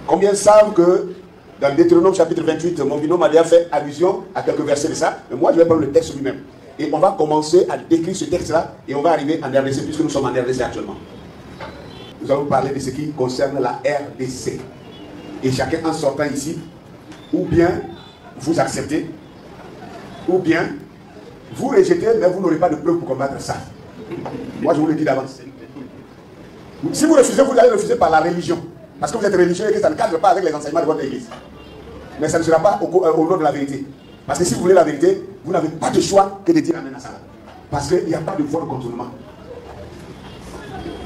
Combien savent que dans Deutéronome chapitre 28, mon binôme a déjà fait allusion à quelques versets de ça, mais moi je vais prendre le texte lui-même. Et on va commencer à décrire ce texte-là et on va arriver en RDC puisque nous sommes en RDC actuellement. Nous allons parler de ce qui concerne la RDC. Et chacun en sortant ici, ou bien vous acceptez, ou bien vous rejetez, mais vous n'aurez pas de preuve pour combattre ça. Moi je vous le dis d'avance. Si vous refusez, vous allez refuser par la religion. Parce que vous êtes religieux et que ça ne cadre pas avec les enseignements de votre église. Mais ça ne sera pas au nom de la vérité. Parce que si vous voulez la vérité, vous n'avez pas de choix que de dire amen à ça. Parce qu'il n'y a pas de voie de contournement.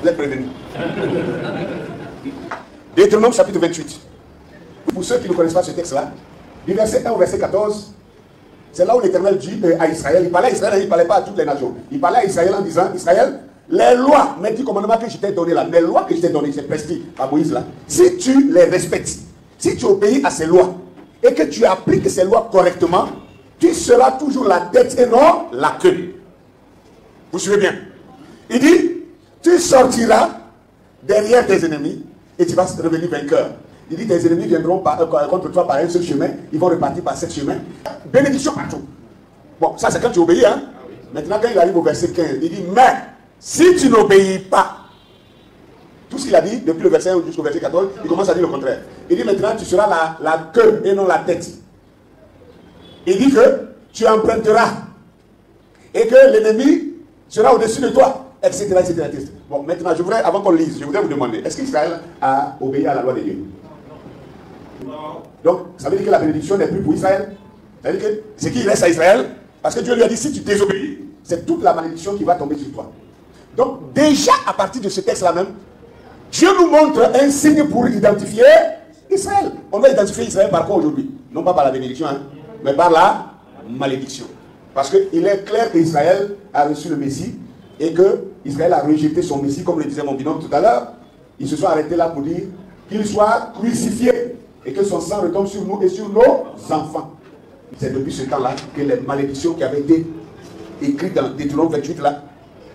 Vous êtes prévenus. Deutéronome chapitre 28. Pour ceux qui ne connaissent pas ce texte-là, du verset 1 au verset 14, c'est là où l'Éternel dit à Israël, il parlait à Israël, il ne parlait pas à toutes les nations. Il parlait à Israël en disant, Israël, les lois, mais du commandement que je t'ai donné là, les lois que je t'ai données, c'est prescrit à Moïse là, si tu les respectes, si tu obéis à ces lois, et que tu appliques ces lois correctement, tu seras toujours la tête et non la queue. Vous suivez bien? Il dit, tu sortiras derrière tes ennemis et tu vas revenir vainqueur. Il dit, tes ennemis viendront contre toi par un seul chemin, ils vont repartir par 7 chemins. Bénédiction partout. Bon, ça c'est quand tu obéis, hein. Maintenant, quand il arrive au verset 15, il dit, mais si tu n'obéis pas, tout ce qu'il a dit, depuis le verset 1 jusqu'au verset 14, il commence à dire le contraire. Il dit maintenant, tu seras la queue et non la tête. Il dit que tu emprunteras et que l'ennemi sera au-dessus de toi, etc., etc., etc. Bon, maintenant, avant qu'on lise, je voudrais vous demander, est-ce qu'Israël a obéi à la loi de Dieu? Non. Donc, ça veut dire que la bénédiction n'est plus pour Israël. Ça veut dire que ce qui reste à Israël, parce que Dieu lui a dit, si tu désobéis, c'est toute la malédiction qui va tomber sur toi. Donc, déjà, à partir de ce texte-là même, Dieu nous montre un signe pour identifier Israël. On va identifier Israël par quoi aujourd'hui? Non pas par la bénédiction, hein, mais par la malédiction. Parce qu'il est clair qu'Israël a reçu le Messie et qu'Israël a rejeté son Messie, comme le disait mon binôme tout à l'heure. Ils se sont arrêtés là pour dire qu'il soit crucifié et que son sang retombe sur nous et sur nos enfants. C'est depuis ce temps-là que les malédictions qui avaient été écrites dans Deutéronome 28 là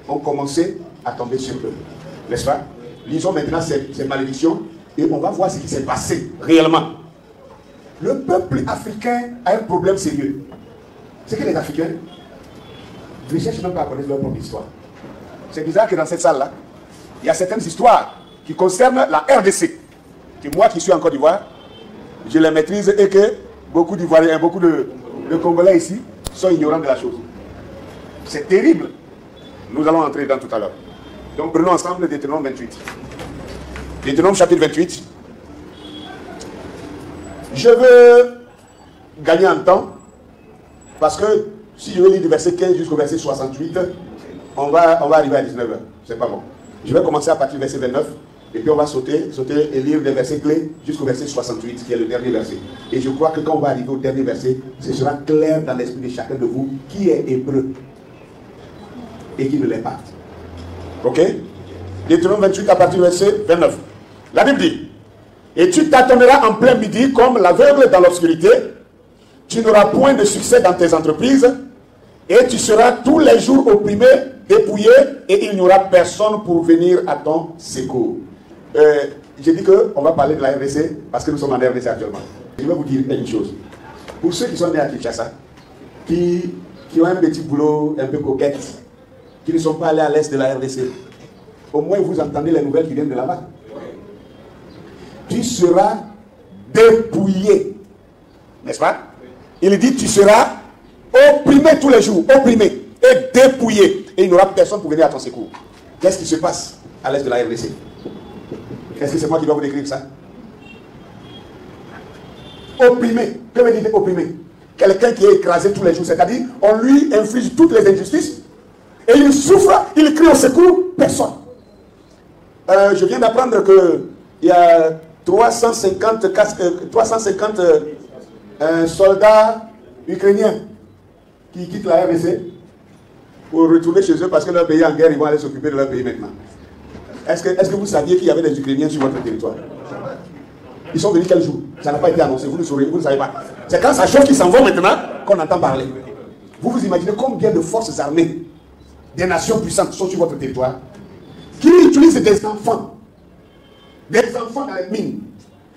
ont commencé à tomber sur eux. N'est-ce pas? Lisons maintenant ces malédictions et on va voir ce qui s'est passé réellement. Le peuple africain a un problème sérieux. C'est que les Africains ne cherchent même pas à connaître leur propre histoire. C'est bizarre que dans cette salle-là, il y a certaines histoires qui concernent la RDC. Que moi qui suis en Côte d'Ivoire, je les maîtrise et que beaucoup d'Ivoiriens, beaucoup de Congolais ici sont ignorants de la chose. C'est terrible. Nous allons entrer dedans tout à l'heure. Donc prenons ensemble Deutéronome 28. Deutéronome chapitre 28. Je veux gagner en temps parce que si je veux lire du verset 15 jusqu'au verset 68, on va arriver à 19h. C'est pas bon. Je vais commencer à partir du verset 29 et puis on va sauter et lire des versets clés jusqu'au verset 68 qui est le dernier verset. Et je crois que quand on va arriver au dernier verset, ce sera clair dans l'esprit de chacun de vous qui est hébreu et qui ne l'est pas. Ok? Deutéronome 28 à partir du verset 29. La Bible dit, et tu tâtonneras en plein midi comme l'aveugle dans l'obscurité, tu n'auras point de succès dans tes entreprises, et tu seras tous les jours opprimé, dépouillé, et il n'y aura personne pour venir à ton secours. J'ai dit qu'on va parler de la RDC parce que nous sommes en RDC actuellement. Je vais vous dire une chose. Pour ceux qui sont nés à Kinshasa, qui ont un petit boulot un peu coquette, qui ne sont pas allés à l'est de la RDC, au moins vous entendez les nouvelles qui viennent de là-bas. Tu seras dépouillé. N'est-ce pas? Il dit tu seras opprimé tous les jours, opprimé et dépouillé. Et il n'y aura personne pour venir à ton secours. Qu'est-ce qui se passe à l'est de la RDC? Est-ce que c'est moi qui dois vous décrire ça? Opprimé. Que veut dire opprimé? Quelqu'un qui est écrasé tous les jours, c'est-à-dire on lui inflige toutes les injustices et il souffre, il crie au secours, personne. Je viens d'apprendre qu'il y a 350 un soldat ukrainien qui quitte la RDC pour retourner chez eux parce que leur pays est en guerre, ils vont aller s'occuper de leur pays maintenant. Est-ce que vous saviez qu'il y avait des Ukrainiens sur votre territoire? Ils sont venus quel jour? Ça n'a pas été annoncé, vous ne savez pas. C'est quand ça chauffe qu'ils s'en vont maintenant qu'on entend parler. Vous vous imaginez combien de forces armées des nations puissantes sont sur votre territoire qui utilisent des enfants dans les mines,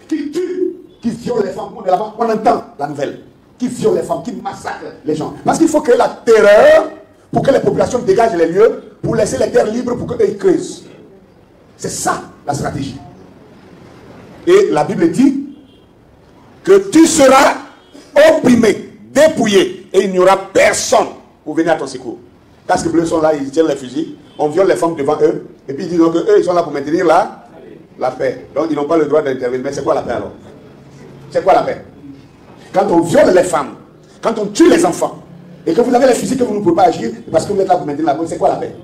qui tuent, qui violent les femmes. On entend la nouvelle, qui violent les femmes, qui massacrent les gens. Parce qu'il faut créer la terreur pour que les populations dégagent les lieux, pour laisser les terres libres pour qu'eux ils creusent. C'est ça la stratégie. Et la Bible dit que tu seras opprimé, dépouillé, et il n'y aura personne pour venir à ton secours. Casques bleus sont là, ils tiennent les fusils, on viole les femmes devant eux, et puis ils disent donc qu'eux ils sont là pour maintenir la paix. Donc ils n'ont pas le droit d'intervenir. Mais c'est quoi la paix alors? C'est quoi la paix? Quand on viole les femmes, quand on tue les enfants, et que vous avez les fusils que vous ne pouvez pas agir, parce que vous êtes là pour maintenir la paix, c'est quoi la paix?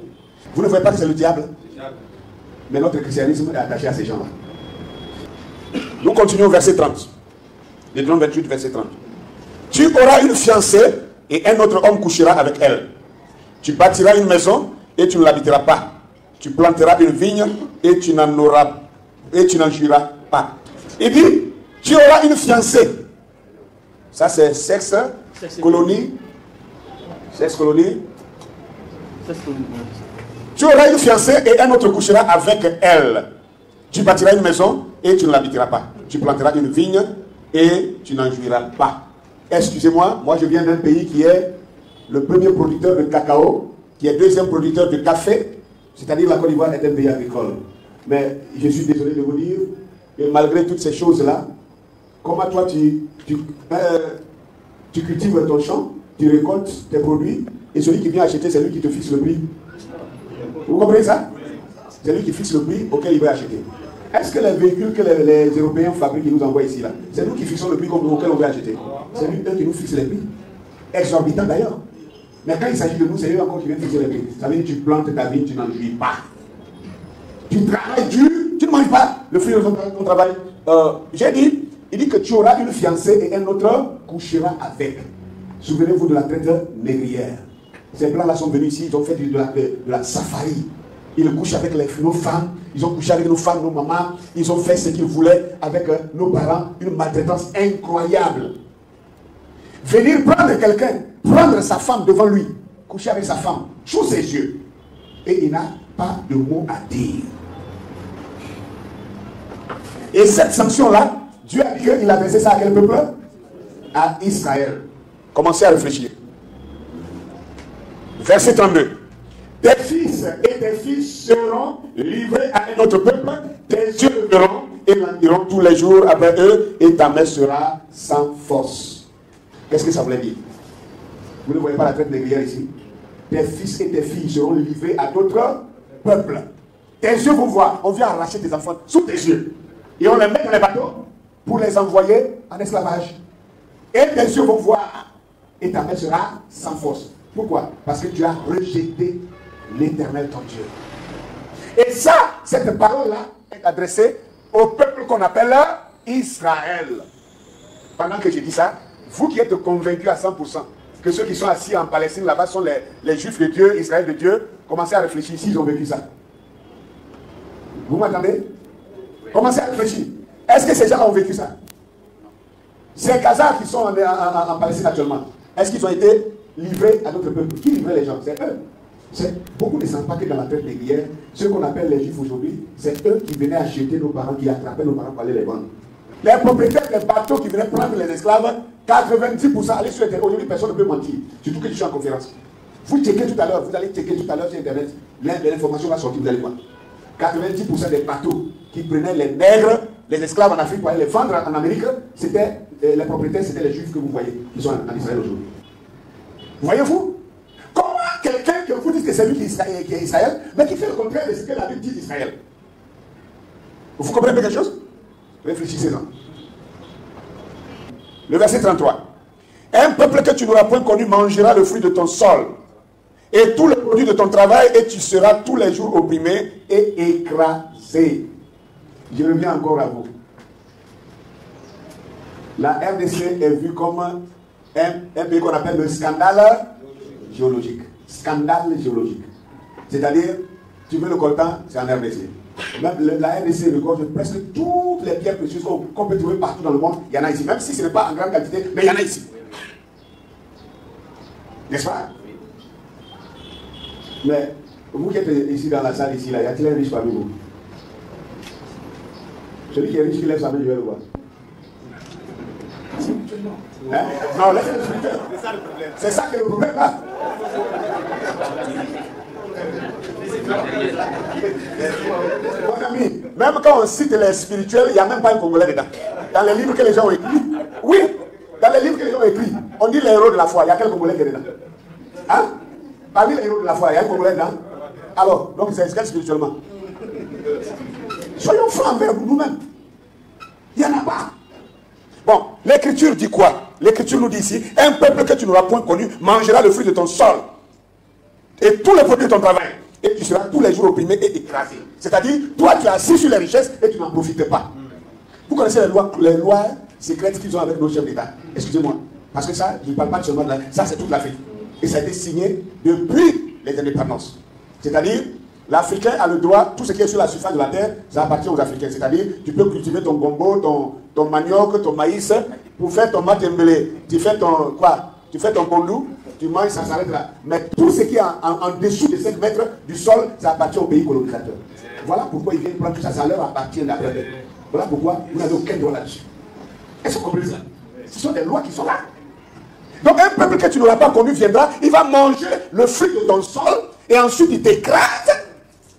Vous ne voyez pas que c'est le diable? Mais notre christianisme est attaché à ces gens-là. Nous continuons au verset 30. Deutéronome 28, verset 30. Tu auras une fiancée et un autre homme couchera avec elle. Tu bâtiras une maison et tu ne l'habiteras pas. Tu planteras une vigne et tu n'en jouiras pas. Il dit, tu auras une fiancée. Ça c'est sexe, colonie. Sexe, colonie. Tu auras une fiancée et un autre couchera avec elle. Tu bâtiras une maison et tu ne l'habiteras pas. Tu planteras une vigne et tu n'en jouiras pas. Excusez-moi, moi je viens d'un pays qui est le premier producteur de cacao, qui est deuxième producteur de café, c'est-à-dire la Côte d'Ivoire est un pays agricole. Mais je suis désolé de vous dire que malgré toutes ces choses-là, comment toi tu cultives ton champ, tu récoltes tes produits, et celui qui vient acheter, c'est lui qui te fixe le prix. Vous comprenez ça? C'est lui qui fixe le prix auquel il va acheter. Est-ce que les véhicules que les Européens fabriquent et nous envoient ici, là, c'est nous qui fixons le prix auquel on veut acheter? C'est eux qui nous fixent les prix. Exorbitants d'ailleurs. Mais quand il s'agit de nous, c'est eux encore qui viennent fixer les prix. Ça veut dire que tu plantes ta vie, tu n'en jouis pas. Tu travailles dur, tu ne manges pas le fruit de ton travail. J'ai dit, il dit que tu auras une fiancée et un autre couchera avec. Souvenez-vous de la traite négrière. Ces blancs-là sont venus ici, ils ont fait de la safari. Ils couchent avec nos femmes, ils ont couché avec nos femmes, nos mamans, ils ont fait ce qu'ils voulaient avec nos parents, une maltraitance incroyable. Venir prendre quelqu'un, prendre sa femme devant lui, coucher avec sa femme, sous ses yeux, et il n'a pas de mots à dire. Et cette sanction-là, Dieu a dit qu'il a adressé ça à quel peuple? À Israël. Commencez à réfléchir. Verset 32. Tes fils et tes filles seront livrés à un autre peuple, tes yeux le verront et l'endiront tous les jours après eux, et ta main sera sans force. Qu'est-ce que ça voulait dire? Vous ne voyez pas la traite négrière ici? Tes fils et tes filles seront livrés à d'autres peuples. Tes yeux vont voir, on vient arracher tes enfants sous tes yeux. Et on les met dans les bateaux pour les envoyer en esclavage. Et tes yeux vont voir, et ta main sera sans force. Pourquoi? Parce que tu as rejeté l'Éternel ton Dieu. Et ça, cette parole-là est adressée au peuple qu'on appelle Israël. Pendant que je dis ça, vous qui êtes convaincus à 100% que ceux qui sont assis en Palestine là-bas sont les Juifs de Dieu, Israël de Dieu, commencez à réfléchir s'ils ont vécu ça. Vous m'entendez? Commencez à réfléchir. Est-ce que ces gens ont vécu ça? Ces Khazars qui sont en Palestine actuellement, est-ce qu'ils ont été livrés à d'autres peuples? Qui livrait les gens? C'est eux. Beaucoup ne savent pas que dans la traite négrière, ceux qu'on appelle les Juifs aujourd'hui, c'est eux qui venaient acheter nos parents, qui attrapaient nos parents pour aller les vendre. Les propriétaires des bateaux qui venaient prendre les esclaves, 90%, allez sur Internet, aujourd'hui personne ne peut mentir, surtout que je suis en conférence. Vous checkez tout à l'heure, vous allez checker tout à l'heure sur Internet, l'information va sortir, vous allez voir. 90% des bateaux qui prenaient les nègres, les esclaves en Afrique pour aller les vendre en Amérique, c'était les propriétaires, c'était les Juifs que vous voyez, qui sont en Israël aujourd'hui. Voyez-vous? Comment quelqu'un que vous dites que c'est lui qui est Israël, mais qui fait le contraire de ce que la Bible dit d'Israël? Vous comprenez quelque chose? Réfléchissez-en. Le verset 33. Un peuple que tu n'auras point connu mangera le fruit de ton sol et tout le produit de ton travail, et tu seras tous les jours opprimé et écrasé. Je reviens encore à vous. La RDC est vue comme un pays qu'on appelle le scandale géologique. Scandale géologique. C'est-à-dire, tu veux le coltan, c'est en RDC. Même la RDC regorge presque toutes les pierres précieuses qu'on peut trouver partout dans le monde. Il y en a ici, même si ce n'est pas en grande quantité, mais il y en a ici. N'est-ce pas? Mais vous qui êtes ici dans la salle, ici, là, y a-t-il un riche parmi vous? Celui qui est riche, qui lève sa main, je vais le voir. Hein? Non, laissez-le spirituel. C'est ça qui est le problème là. Mon ami, même quand on cite les spirituels, il n'y a même pas un Congolais dedans. Dans les livres que les gens ont écrits, oui, dans les livres que les gens ont écrits, on dit les héros de la foi. Il y a quel Congolais qui est dedans? Hein? Parmi les héros de la foi, il y a un Congolais dedans. Alors, donc c'est quel spirituellement? Soyons francs envers nous-mêmes. Il n'y en a pas. Bon, l'écriture dit quoi? L'écriture nous dit ici, un peuple que tu n'auras point connu mangera le fruit de ton sol et tous les produits de ton travail. Et tu seras tous les jours opprimé et écrasé. C'est-à-dire, toi tu es assis sur les richesses et tu n'en profites pas. Vous connaissez les lois secrètes qu'ils ont avec nos chefs d'État. Excusez-moi. Parce que ça, je ne parle pas seulement de ça, c'est toute l'Afrique. Et ça a été signé depuis les indépendances. C'est-à-dire, l'Africain a le droit, tout ce qui est sur la surface de la terre, ça appartient aux Africains. C'est-à-dire, tu peux cultiver ton gombo, ton manioc, ton maïs, pour faire ton matembele. Tu fais ton quoi? Tu fais ton kondou, tu manges, ça s'arrête là. Mais tout ce qui est en dessous de 5 mètres du sol, ça appartient au pays colonisateur. Voilà pourquoi ils viennent prendre tout ça, ça leur appartient d'après. Voilà pourquoi vous n'avez aucun droit là-dessus. Est-ce que vous comprenez ça? Ce sont des lois qui sont là. Donc un peuple que tu n'auras pas connu viendra, il va manger le fruit de ton sol, et ensuite il t'écrase,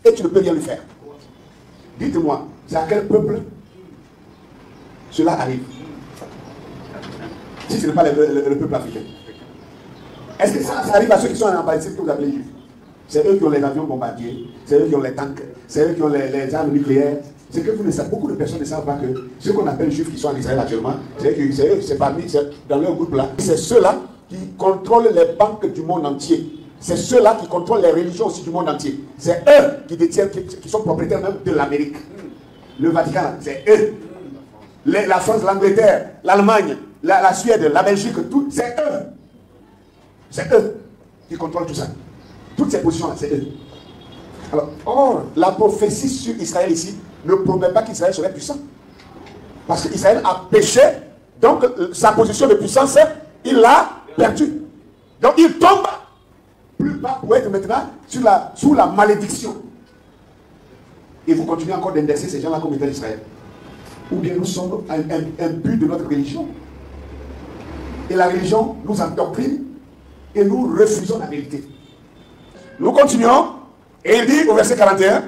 et tu ne peux rien lui faire. Dites-moi, c'est à quel peuple cela arrive? Si ce n'est pas le peuple africain. Est-ce que ça arrive à ceux qui sont en Palestine que vous appelez juifs? C'est eux qui ont les avions bombardiers, c'est eux qui ont les tanks, c'est eux qui ont les armes nucléaires. C'est que vous ne savez, beaucoup de personnes ne savent pas que ceux qu'on appelle juifs qui sont en Israël actuellement, c'est dans leur groupe là, c'est ceux-là qui contrôlent les banques du monde entier. C'est ceux-là qui contrôlent les religions aussi du monde entier. C'est eux qui détiennent, qui sont propriétaires même de l'Amérique. Le Vatican, c'est eux. La France, l'Angleterre, l'Allemagne, la Suède, la Belgique, tout, c'est eux. C'est eux qui contrôlent tout ça. Toutes ces positions-là, c'est eux. Alors, or, la prophétie sur Israël ici ne promet pas qu'Israël serait puissant. Parce qu'Israël a péché, donc sa position de puissance, il l'a perdue. Donc il tombe plus bas pour être maintenant sous la malédiction. Et vous continuez encore d'indexer ces gens-là comme étant Israël. Ou bien nous sommes un but de notre religion. Et la religion nous endoctrine et nous refusons la vérité. Nous continuons. Et il dit au verset 41,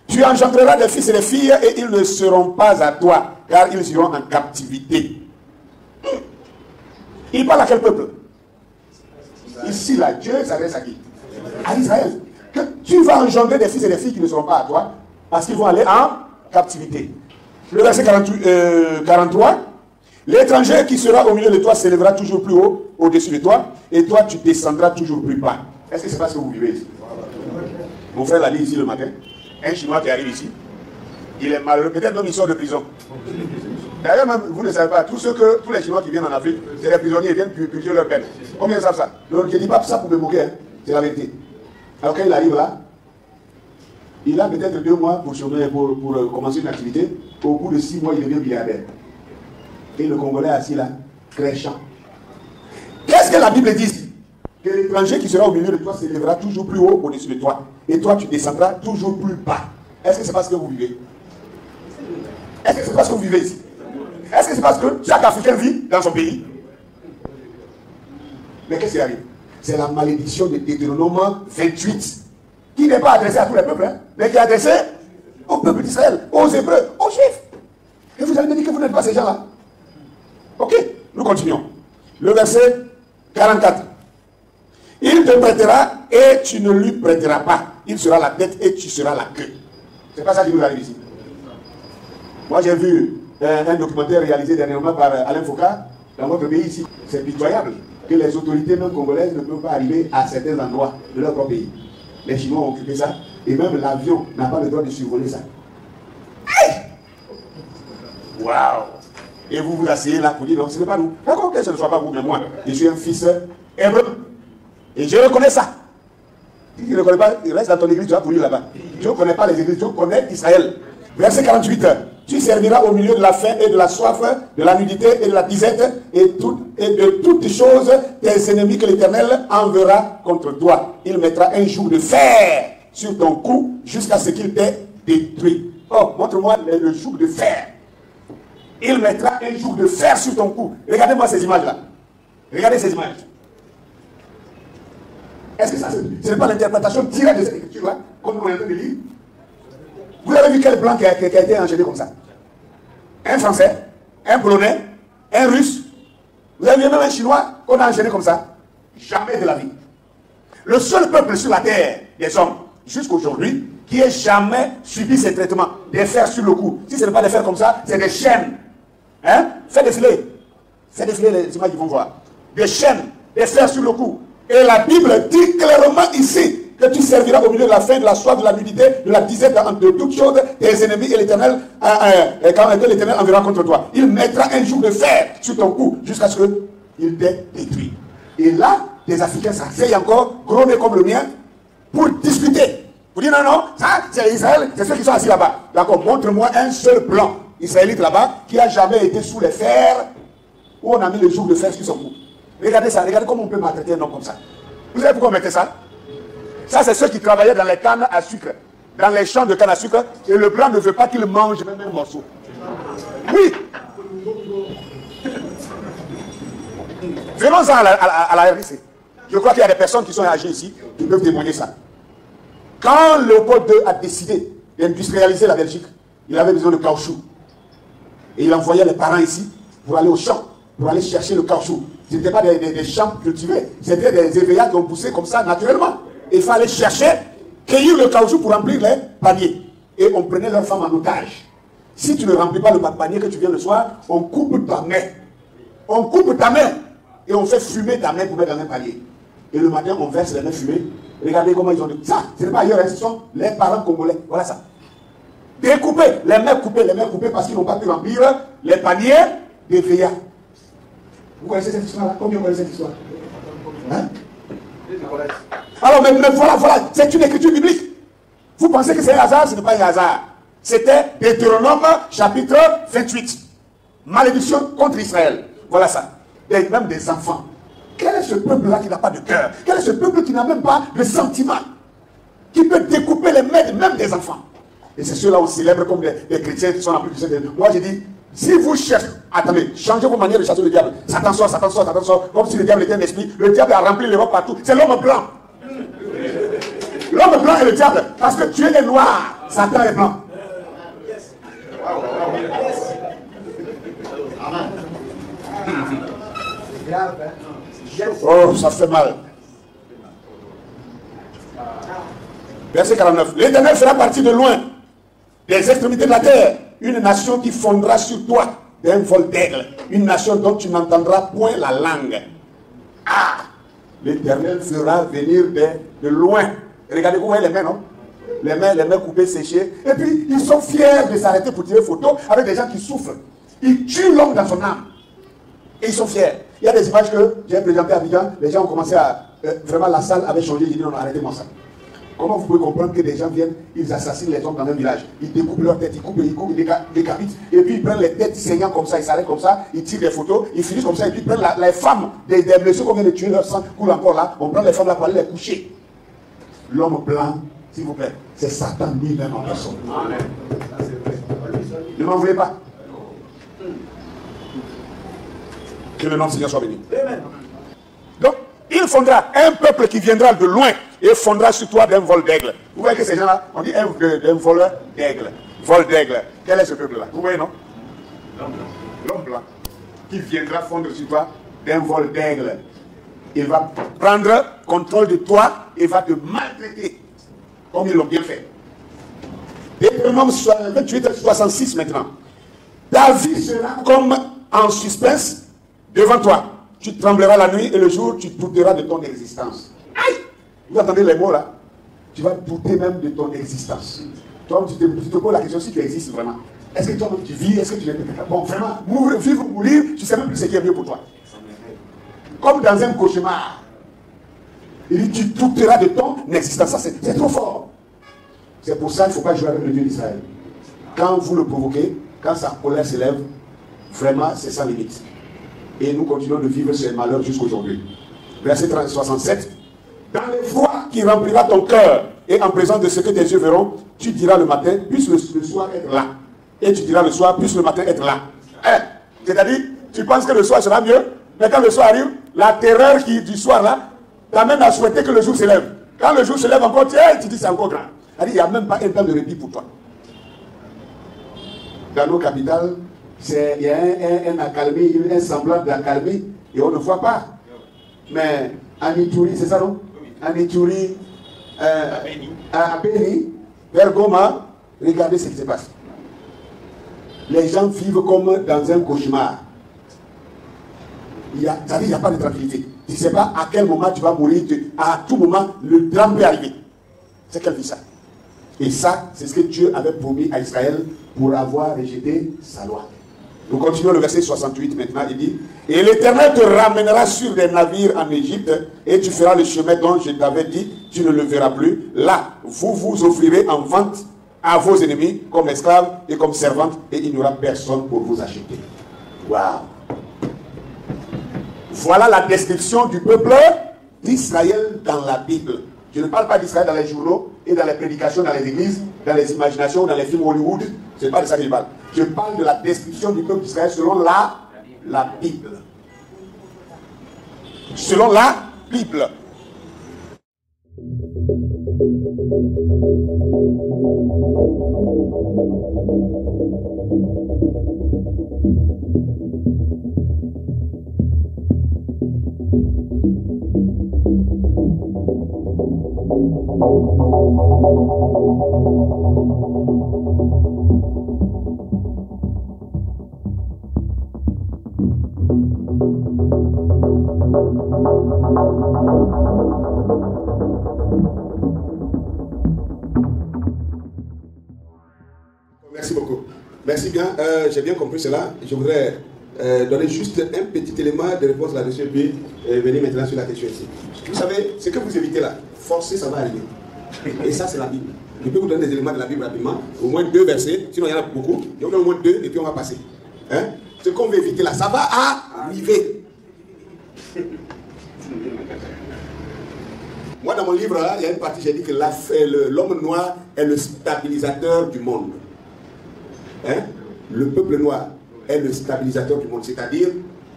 tu engendreras des fils et des filles et ils ne seront pas à toi, car ils iront en captivité. Il parle à quel peuple? Ici, là, Dieu s'adresse à qui? À Israël. Que tu vas engendrer des fils et des filles qui ne seront pas à toi, parce qu'ils vont aller en captivité. Le verset 43, l'étranger qui sera au milieu de toi s'élèvera toujours plus haut au-dessus de toi, et toi tu descendras toujours plus bas. Est-ce que c'est parce que vous vivez ici? Mon frère l'a dit ici le matin, un Chinois qui arrive ici, il est malheureux, peut-être même il sort de prison. D'ailleurs, même, vous ne savez pas, tous les Chinois qui viennent en Afrique, c'est des prisonniers, ils viennent purger leur peine. Combien savent ça? Donc je ne dis pas ça pour me moquer, hein. C'est la vérité. Alors quand il arrive là, il a peut-être 2 mois pour commencer une activité, au bout de 6 mois, il devient milliardaire. Et le Congolais assis là, crèchant. Qu'est-ce que la Bible dit? Que l'étranger qui sera au milieu de toi s'élèvera toujours plus haut au-dessus de toi. Et toi, tu descendras toujours plus bas. Est-ce que c'est parce que vous vivez? Est-ce que c'est parce que vous vivez ici? Est-ce que c'est parce que chaque Africain vit dans son pays? Mais qu'est-ce qui arrive? C'est la malédiction de Deutéronome 28, qui n'est pas adressée à tous les peuples, hein, mais qui est adressée au peuple d'Israël, aux Hébreux, aux Juifs. Et vous allez me dire que vous n'êtes pas ces gens-là. Ok, nous continuons. Le verset 44. Il te prêtera et tu ne lui prêteras pas. Il sera la tête et tu seras la queue. C'est pas ça qui nous arrive ici. Moi j'ai vu un documentaire réalisé dernièrement par Alain Foucault dans votre pays ici. C'est pitoyable que les autorités même congolaises ne peuvent pas arriver à certains endroits de leur propre pays. Les Chinois ont occupé ça et même l'avion n'a pas le droit de survoler ça. Waouh! Et vous vous asseyez là pour dire non, ce n'est pas nous. D'accord, que ce ne soit pas vous, mais moi, je suis un fils hébreu. Et je reconnais ça. Si tu ne reconnais pas, il reste dans ton église, tu vas pourrir là-bas. Je ne connais pas les églises, je connais Israël. Verset 48. Tu serviras au milieu de la faim et de la soif, de la nudité et de la disette, et de toutes choses tes ennemis que l'Éternel enverra contre toi. Il mettra un joug de fer sur ton cou jusqu'à ce qu'il t'ait détruit. Oh, montre-moi le joug de fer. Il mettra un joug de fer sur ton cou. Regardez-moi ces images-là. Regardez ces images. Est-ce que ça, ce n'est pas l'interprétation directe de cette écriture-là, comme on est en train de lire? Vous avez vu quel blanc qui a été enchaîné comme ça? Un Français, un Polonais, un Russe. Vous avez vu même un Chinois qu'on a enchaîné comme ça? Jamais de la vie. Le seul peuple sur la terre des hommes, jusqu'aujourd'hui, qui ait jamais subi ces traitements, des fers sur le cou. Si ce n'est pas des fers comme ça, c'est des chaînes. Hein? Faites défiler. Faites défiler les images qu'ils vont voir. Des chaînes, des fers sur le cou. Et la Bible dit clairement ici que tu serviras au milieu de la faim, de la soif, de la nudité, de la disette, de toutes choses, tes ennemis et l'Éternel, que l'Éternel enverra contre toi. Il mettra un joug de fer sur ton cou jusqu'à ce qu'il t'ait détruit. Et là, les Africains s'asseyent encore, gros nez comme le mien, pour discuter. Pour dire non, non, ça c'est Israël, c'est ceux qui sont assis là-bas. D'accord, montre-moi un seul blanc israélite là-bas qui a jamais été sous les fers où on a mis le joug de fer sur son cou. Regardez ça, regardez comment on peut maltraiter un homme comme ça. Vous savez pourquoi on mettait ça? Ça, c'est ceux qui travaillaient dans les cannes à sucre, dans les champs de canne à sucre, et le blanc ne veut pas qu'il mange même un morceau. Oui. Venons-en à la RDC. Je crois qu'il y a des personnes qui sont âgées ici, qui peuvent témoigner ça. Quand Léopold II a décidé d'industrialiser la Belgique, il avait besoin de caoutchouc. Et il envoyait les parents ici pour aller au champ, pour aller chercher le caoutchouc. Ce n'étaient pas des champs cultivés, c'était des éveillats qui ont poussé comme ça naturellement. Il fallait chercher, cueillir le caoutchouc pour remplir les paniers. Et on prenait leurs femmes en otage. Si tu ne remplis pas le panier que tu viens le soir, on coupe ta main. On coupe ta main et on fait fumer ta main pour mettre dans un panier. Et le matin, on verse les mains fumées. Regardez comment ils ont dit. Ça, ce n'est pas ailleurs, ce sont les parents congolais. Voilà ça. Découpés, les mains coupées parce qu'ils n'ont pas pu remplir les paniers des veillards. Vous connaissez cette histoire-là? Combien vous connaissez cette histoire? Hein? Alors, mais voilà, c'est une écriture biblique. Vous pensez que c'est un hasard? Ce n'est pas un hasard. C'était Deutéronome chapitre 28. Malédiction contre Israël. Voilà ça. Et même des enfants. Quel est ce peuple-là qui n'a pas de cœur? Quel est ce peuple qui n'a même pas de sentiment? Qui peut découper les mains même des enfants? Et c'est ceux-là on célèbre comme des chrétiens qui sont en plus puissants. Moi j'ai dit, si vous cherchez, attendez, changez vos manières de chasser le diable. Satan sort, comme si le diable était un esprit. Le diable a rempli l'Europe partout. C'est l'homme blanc. L'homme blanc est le diable. Parce que tu es noir, Satan est blanc. Oh, ça fait mal. Verset 49. L'Éternel fera partir de loin, des extrémités de la terre, une nation qui fondra sur toi d'un vol d'aigle, une nation dont tu n'entendras point la langue. Ah, l'Éternel fera venir de loin. Regardez, vous voyez les mains, non? Les mains coupées, séchées. Et puis, ils sont fiers de s'arrêter pour tirer photo avec des gens qui souffrent. Ils tuent l'homme dans son âme. Et ils sont fiers. Il y a des images que j'ai présenté à Abidjan. Les gens ont commencé à... vraiment, la salle avait changé. J'ai dit non, arrêtez-moi ça. Comment vous pouvez comprendre que des gens viennent, ils assassinent les hommes dans un village, ils découpent leur tête, ils coupent, ils décapitent, et puis ils prennent les têtes saignantes comme ça, ils s'arrêtent comme ça, ils tirent des photos, ils finissent comme ça, et puis ils prennent les femmes, des blessés qu'on vient de tuer, leur sang coule encore là, on prend les femmes là pour aller les coucher. L'homme blanc, s'il vous plaît, c'est Satan lui-même en personne. Ne m'en voulez pas. Que le nom du Seigneur soit béni. Donc, il fondra un peuple qui viendra de loin et fondra sur toi d'un vol d'aigle. Vous voyez que ces gens-là, on dit d'un vol d'aigle. Vol d'aigle. Quel est ce peuple-là? Vous voyez, non? L'homme blanc qui viendra fondre sur toi d'un vol d'aigle. Il va prendre contrôle de toi et va te maltraiter comme ils l'ont bien fait. Deutéronome 28, 66 maintenant. Ta vie sera comme en suspense devant toi. Tu trembleras la nuit et le jour, tu douteras de ton existence. Aïe! Vous entendez les mots là? Tu vas douter même de ton existence. Toi, tu te poses la question si tu existes vraiment. Est-ce que toi tu vis? Est-ce que tu es... Bon, vraiment, vivre ou mourir, tu ne sais même plus ce qui est mieux pour toi. Comme dans un cauchemar. Il dit, tu douteras de ton existence. Ça, c'est trop fort. C'est pour ça qu'il ne faut pas jouer avec le Dieu d'Israël. Quand vous le provoquez, quand sa colère s'élève, vraiment, c'est sans limite. Et nous continuons de vivre ce malheur jusqu'aujourd'hui. Verset 67. Dans l'effroi qui remplira ton cœur, et en présence de ce que tes yeux verront, tu diras le matin, puisse le soir être là. Et tu diras le soir, puisse le matin être là. C'est-à-dire, tu penses que le soir sera mieux, mais quand le soir arrive, la terreur du soir là, t'amène à souhaiter que le jour se lève. Quand le jour se lève encore, tu dis c'est encore grand. Il n'y a même pas un temps de répit pour toi. Dans nos capitales, il y a un accalmie, un semblant d'accalmie, et on ne voit pas. Mais en Ituri, c'est ça non? En Ituri, à Béni, vers Goma, regardez ce qui se passe. Les gens vivent comme dans un cauchemar. Il n'y a pas de tranquillité. Tu ne sais pas à quel moment tu vas mourir. À tout moment, le drame peut arriver. C'est qu'elle vit ça. Et ça, c'est ce que Dieu avait promis à Israël pour avoir rejeté sa loi. Nous continuons le verset 68 maintenant. Il dit, et l'Éternel te ramènera sur des navires en Égypte, et tu feras le chemin dont je t'avais dit, tu ne le verras plus. Là, vous vous offrirez en vente à vos ennemis comme esclaves et comme servantes, et il n'y aura personne pour vous acheter. Waouh! Voilà la description du peuple d'Israël dans la Bible. Je ne parle pas d'Israël dans les journaux et dans les prédications, dans les églises, dans les imaginations, dans les films Hollywood. Ce n'est pas de ça que je parle. Je parle de la description du peuple d'Israël selon la Bible. Selon la Bible. Merci beaucoup. Merci bien. J'ai bien compris cela. Je voudrais donner juste un petit élément de réponse là-dessus et puis venir maintenant sur la question ici. Vous savez, ce que vous évitez là, forcément ça va arriver. Et ça, c'est la Bible. Je peux vous donner des éléments de la Bible rapidement, au moins 2 versets, sinon il y en a beaucoup. Il y en a au moins 2 et puis on va passer. Hein? Ce qu'on veut éviter là, ça va arriver. Moi, dans mon livre, là, il y a une partie, j'ai dit que l'homme noir est le stabilisateur du monde. Hein? Le peuple noir est le stabilisateur du monde. C'est-à-dire,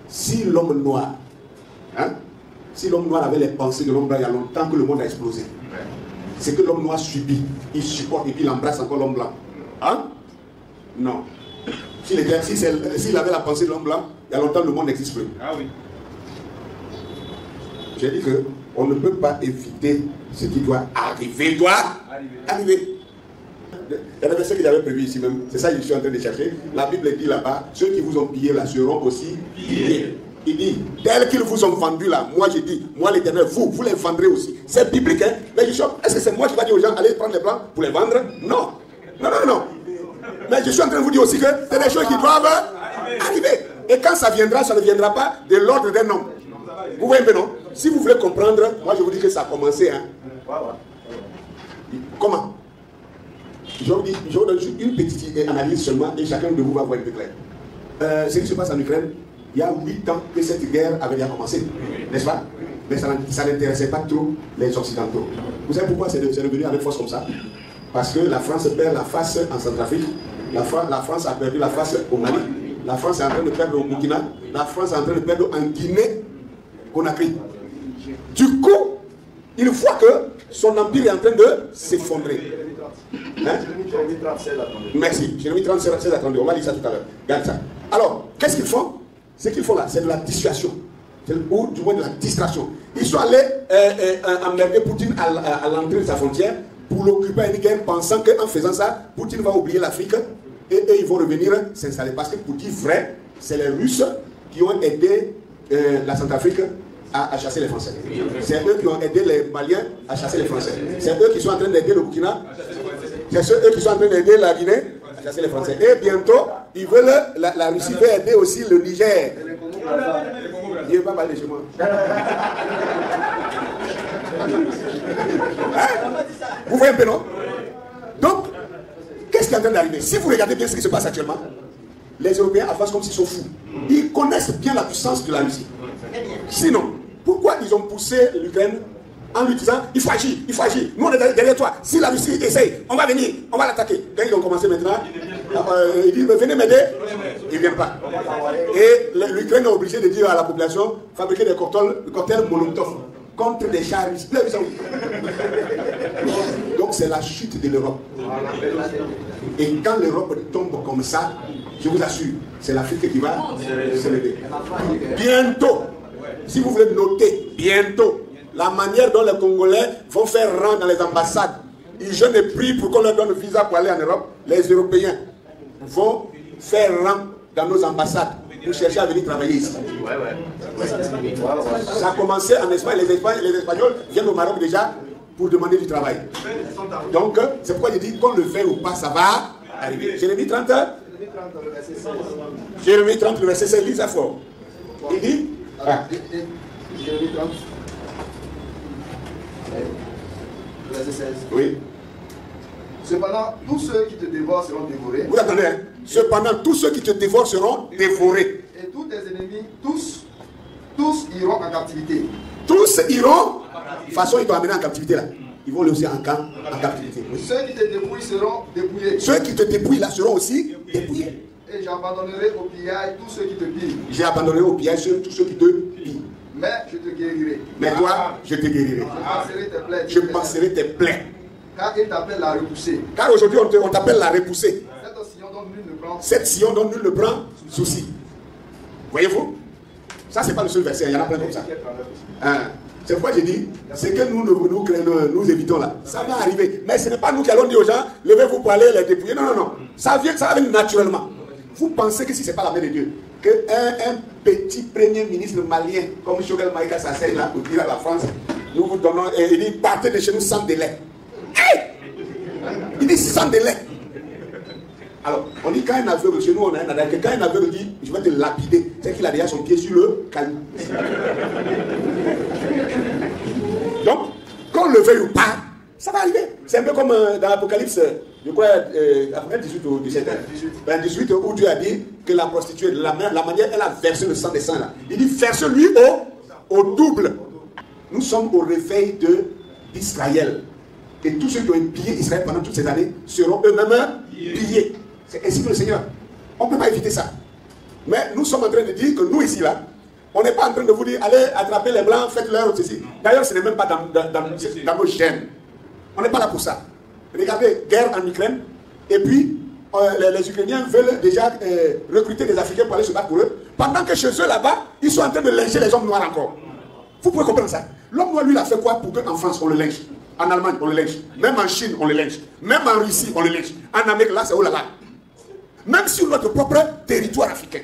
si l'homme noir, si l'homme noir avait les pensées de l'homme blanc il y a longtemps que le monde a explosé, c'est que l'homme noir subit, il supporte et puis il embrasse encore l'homme blanc. Hein? Non. S'il avait la pensée de l'homme blanc, il y a longtemps le monde n'existe plus. Ah oui. J'ai dit qu'on ne peut pas éviter ce qui doit arriver. Arriver. Il y a un verset que j'avais prévu ici même. C'est ça que je suis en train de chercher. La Bible dit là-bas, ceux qui vous ont pillé là seront aussi pillés. Il dit, tels qu'ils vous ont vendu là, moi j'ai dit, moi l'Éternel, vous les vendrez aussi. C'est biblique, hein? Mais je suis, est-ce que c'est moi qui va dire aux gens, allez prendre les plans pour les vendre? Non. Non. Mais je suis en train de vous dire aussi que c'est des choses qui doivent arriver. Et quand ça viendra, ça ne viendra pas de l'ordre d'un homme. Vous voyez, mais non? Si vous voulez comprendre, moi je vous dis que ça a commencé. Hein? Comment? Je vous donne juste une petite analyse seulement et chacun de vous va voir un peu clair. Ce qui se passe en Ukraine, il y a 8 ans que cette guerre avait déjà commencé, n'est-ce pas? Mais ça n'intéressait pas trop les Occidentaux. Vous savez pourquoi c'est devenu avec force comme ça? Parce que la France perd la face en Centrafrique, la France a perdu la face au Mali, la France est en train de perdre au Burkina, la France est en train de perdre en Guinée-Conakry. Du coup, il voit que son empire est en train de s'effondrer. Hein? Merci. J'ai mis 37 attendez, on va lire ça tout à l'heure. Regarde ça. Alors, qu'est-ce qu'ils font? Ce qu'ils font là, c'est de la dissuasion. Ou du moins de la distraction. Ils sont allés emmerder Poutine à l'entrée de sa frontière pour l'occuper à une guerre, pensant qu'en faisant ça, Poutine va oublier l'Afrique et eux, ils vont revenir s'installer. Parce que pour dire vrai, c'est les Russes qui ont aidé la Centrafrique à chasser les Français. C'est eux qui ont aidé les Maliens à chasser les Français. C'est eux qui sont en train d'aider le Burkina. C'est eux qui sont en train d'aider la Guinée chasser les Français. Et bientôt, ils veulent, la Russie veut aider aussi le Niger. Il n'est pas parler chez moi. Hein? Vous voyez un peu, non? Donc, qu'est-ce qui est en train d'arriver? Si vous regardez bien ce qui se passe actuellement, les Européens avancent comme s'ils sont fous. Ils connaissent bien la puissance de la Russie. Sinon, pourquoi ils ont poussé l'Ukraine en lui disant il faut agir, il faut agir. Nous on est derrière toi. Si la Russie essaye, on va venir, on va l'attaquer. Quand ils ont commencé maintenant, ils disent venez m'aider, ils ne viennent pas. Et l'Ukraine est obligée de dire à la population fabriquer des cocktails Molotov contre des chars russes. Donc c'est la chute de l'Europe. Et quand l'Europe tombe comme ça, je vous assure, c'est l'Afrique qui va se lever. Bientôt, si vous voulez noter, bientôt, la manière dont les Congolais vont faire rang dans les ambassades, ils jeûnent et prient pour qu'on leur donne le visa pour aller en Europe, les Européens vont faire rang dans nos ambassades pour chercher à venir travailler ici. Ça a commencé en Espagne, les Espagnols viennent au Maroc déjà pour demander du travail. Donc, c'est pourquoi je dis qu'on le fait ou pas, ça va arriver. Jérémie 30, Jérémie 30, le verset 16, lis ça fort. Il dit, Jérémie 30, verset 16. Oui. Cependant, tous ceux qui te dévorent seront dévorés. Vous attendez, hein? Cependant, tous ceux qui te dévorent seront dévorés. Et tous tes ennemis, tous iront en captivité. Tous iront. De toute façon, ils t'ont amené en captivité là. Ils vont aller aussi en captivité. Oui. Ceux qui te dépouillent seront dépouillés. Ceux qui te dépouillent là seront aussi dépouillés. Et j'abandonnerai au pillage tous ceux qui te pillent. J'ai abandonné au pillage tous ceux qui te pillent. Mais je te guérirai. Mais toi, je te guérirai. Je panserai tes plaies. Car il t'appelle la repoussée. Car aujourd'hui, on t'appelle la repoussée. Cette Sion dont nul ne prend. Cette Sion dont nul ne prend souci. Voyez-vous? Ça, c'est pas le seul verset. Il y en a plein comme ça. Hein? C'est pourquoi j'ai dit, c'est que nous évitons là. Ça va arriver. Mais ce n'est pas nous qui allons dire aux gens, levez-vous pour aller les dépouiller. Non, non, non. Ça va venir naturellement. Vous pensez que si ce n'est pas la main de Dieu, qu'un petit premier ministre malien comme Choguel Maïga s'asseye là pour dire à la France, nous vous donnons, et il dit, partez de chez nous sans délai. Hey! Il dit sans délai. Alors, on dit quand un aveugle, chez nous on a un adage, quand un aveugle dit, je vais te lapider, c'est qu'il a déjà son pied sur le caillou. Donc, qu'on le veuille ou pas, ça va arriver. C'est un peu comme dans l'Apocalypse, je crois, après 18 ou 17 ans. 18 où Dieu a dit que la prostituée, la manière elle a versé le sang des saints là. Il dit verse-lui au double. Nous sommes au réveil d'Israël. Et tous ceux qui ont pillé Israël pendant toutes ces années seront eux-mêmes pillés. C'est ainsi que le Seigneur. On ne peut pas éviter ça. Mais nous sommes en train de dire que nous ici là, on n'est pas en train de vous dire allez attraper les blancs, faites-leur ceci. D'ailleurs, ce n'est même pas dans nos gènes. On n'est pas là pour ça. Regardez, guerre en Ukraine, et puis les Ukrainiens veulent déjà recruter des Africains pour aller se battre pour eux, pendant que chez eux là-bas, ils sont en train de lyncher les hommes noirs encore. Vous pouvez comprendre ça. L'homme noir, lui, il a fait quoi pour qu'en France, on le lynche? En Allemagne, on le lynche. Même en Chine, on le lynche. Même en Russie, on le lynche. En Amérique, là, c'est oh là là. Même sur notre propre territoire africain.